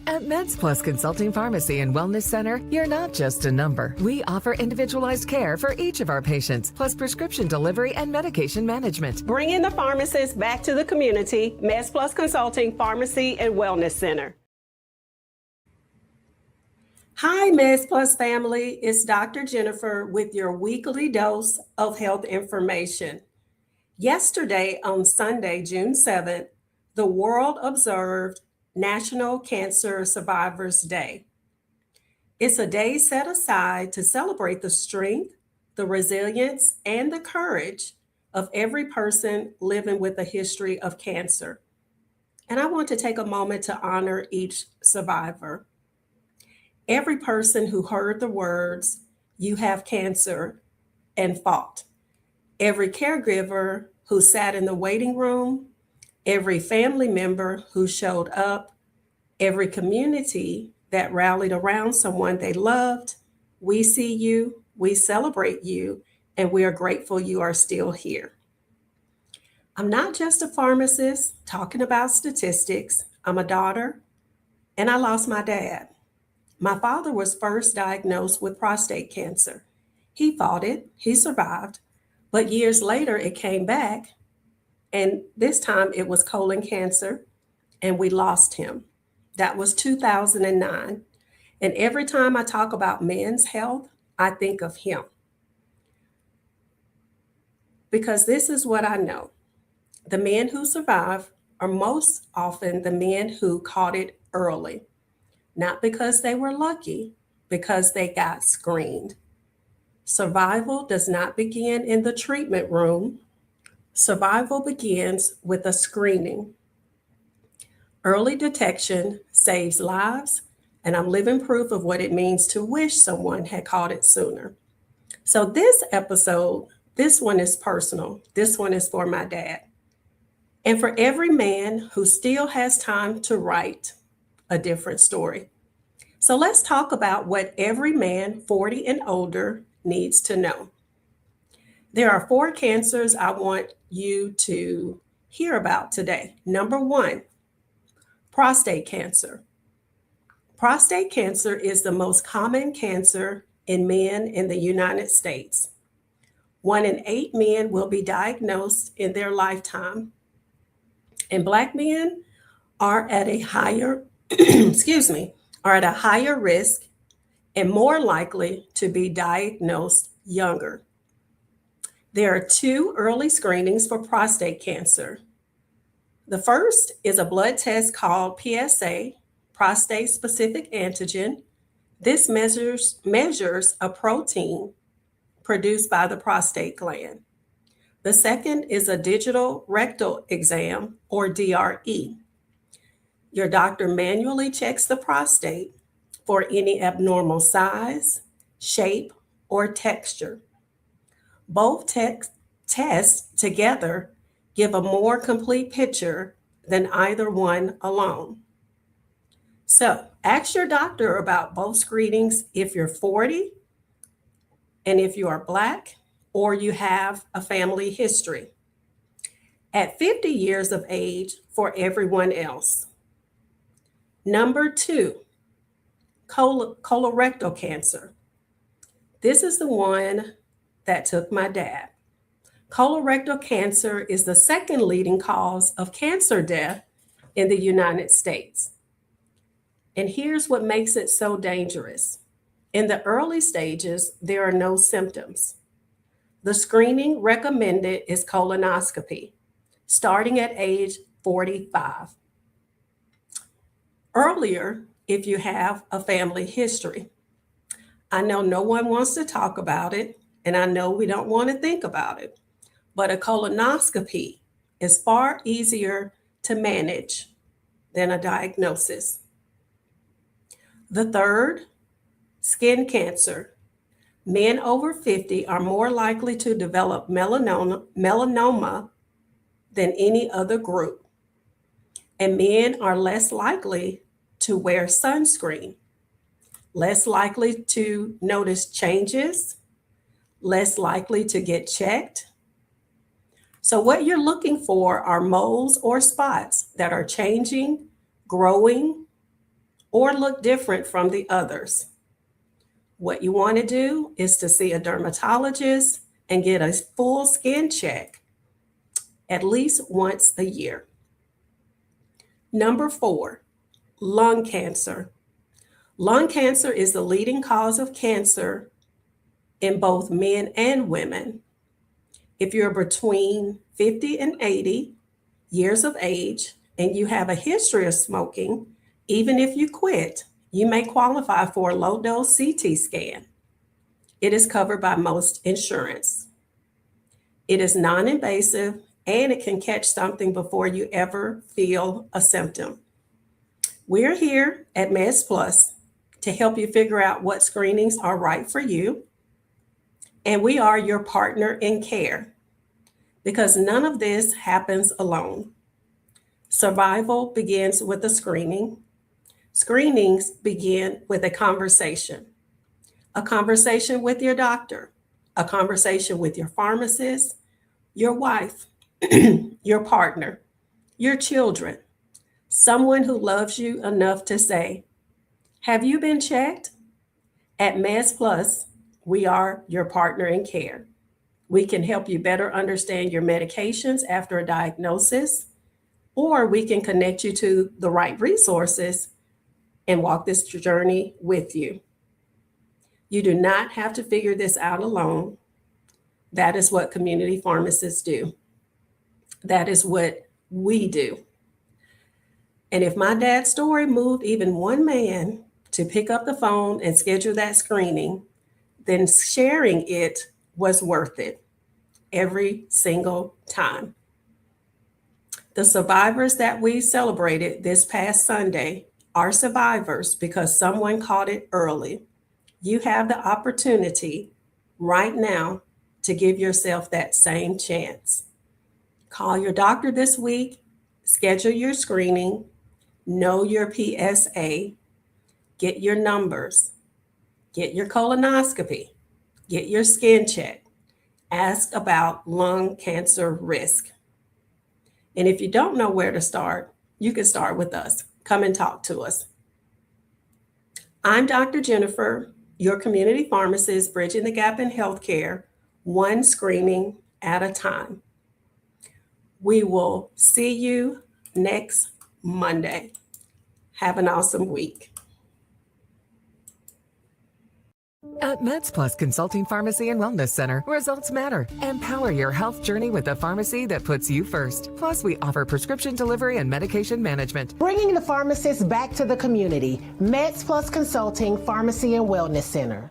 At MedsPLUS Consulting Pharmacy and Wellness Center, you're not just a number. We offer individualized care for each of our patients, plus prescription delivery and medication management. Bringing the pharmacist back to the community, MedsPLUS Consulting Pharmacy and Wellness Center. Hi, MedsPLUS family. It's Dr. Jennifer with your weekly dose of health information. Yesterday, on Sunday, June 7th, the world observed National Cancer Survivors Day. It's a day set aside to celebrate the strength, the resilience, and the courage of every person living with a history of cancer. And I want to take a moment to honor each survivor. Every person who heard the words, "You have cancer," and fought. Every caregiver who sat in the waiting room, every family member who showed up, every community that rallied around someone they loved. We see you, we celebrate you, and we are grateful you are still here. I'm not just a pharmacist talking about statistics. I'm a daughter, and I lost my dad. My father was first diagnosed with prostate cancer. He fought it, he survived, but years later it came back. And this time it was colon cancer, and we lost him. That was 2009. And every time I talk about men's health, I think of him. Because this is what I know. The men who survive are most often the men who caught it early. Not because they were lucky, because they got screened. Survival does not begin in the treatment room. Survival begins with a screening. Early detection saves lives, and I'm living proof of what it means to wish someone had caught it sooner. So this episode, this one is personal. This one is for my dad. And for every man who still has time to write a different story. So let's talk about what every man 40 and older needs to know. There are 4 cancers I want you to hear about today. Number 1, prostate cancer. Prostate cancer is the most common cancer in men in the United States. 1 in 8 men will be diagnosed in their lifetime. And Black men are at a higher, are at a higher risk and more likely to be diagnosed younger. There are 2 early screenings for prostate cancer. The first is a blood test called PSA, prostate-specific antigen. This measures a protein produced by the prostate gland. The second is a digital rectal exam, or DRE. Your doctor manually checks the prostate for any abnormal size, shape, or texture. Both tests together give a more complete picture than either one alone. So ask your doctor about both screenings if you're 40 and if you are Black or you have a family history. At 50 years of age for everyone else. Number 2, colorectal cancer. This is the one that took my dad. Colorectal cancer is the second leading cause of cancer death in the United States. And here's what makes it so dangerous. In the early stages, there are no symptoms. The screening recommended is colonoscopy, starting at age 45. Earlier, if you have a family history. I know no one wants to talk about it, and I know we don't want to think about it, but a colonoscopy is far easier to manage than a diagnosis. The third, skin cancer. Men over 50 are more likely to develop melanoma than any other group, and men are less likely to wear sunscreen, less likely to notice changes, less likely to get checked. So what you're looking for are moles or spots that are changing, growing, or look different from the others. What you want to do is to see a dermatologist and get a full skin check at least once a year. Number 4, lung cancer. Lung cancer is the leading cause of cancer in both men and women. If you're between 50 and 80 years of age and you have a history of smoking, even if you quit, you may qualify for a low-dose CT scan. It is covered by most insurance. It is non-invasive and it can catch something before you ever feel a symptom. We're here at MedsPLUS to help you figure out what screenings are right for you. And we are your partner in care because none of this happens alone. Survival begins with a screening. Screenings begin with a conversation with your doctor, a conversation with your pharmacist, your wife, your partner, your children, someone who loves you enough to say, have you been checked? At MedsPLUS, we are your partner in care. We can help you better understand your medications after a diagnosis, or we can connect you to the right resources and walk this journey with you. You do not have to figure this out alone. That is what community pharmacists do. That is what we do. And if my dad's story moved even one man to pick up the phone and schedule that screening, then sharing it was worth it every single time. The survivors that we celebrated this past Sunday are survivors because someone caught it early. You have the opportunity right now to give yourself that same chance. Call your doctor this week, schedule your screening, know your PSA, get your numbers, get your colonoscopy, get your skin check, ask about lung cancer risk. And if you don't know where to start, you can start with us. Come and talk to us. I'm Dr. Jennifer, your community pharmacist, bridging the gap in healthcare, one screening at a time. We will see you next Monday. Have an awesome week. At MedsPLUS Consulting Pharmacy and Wellness Center, results matter. Empower your health journey with a pharmacy that puts you first. Plus, we offer prescription delivery and medication management. Bringing the pharmacist back to the community. MedsPLUS Consulting Pharmacy and Wellness Center.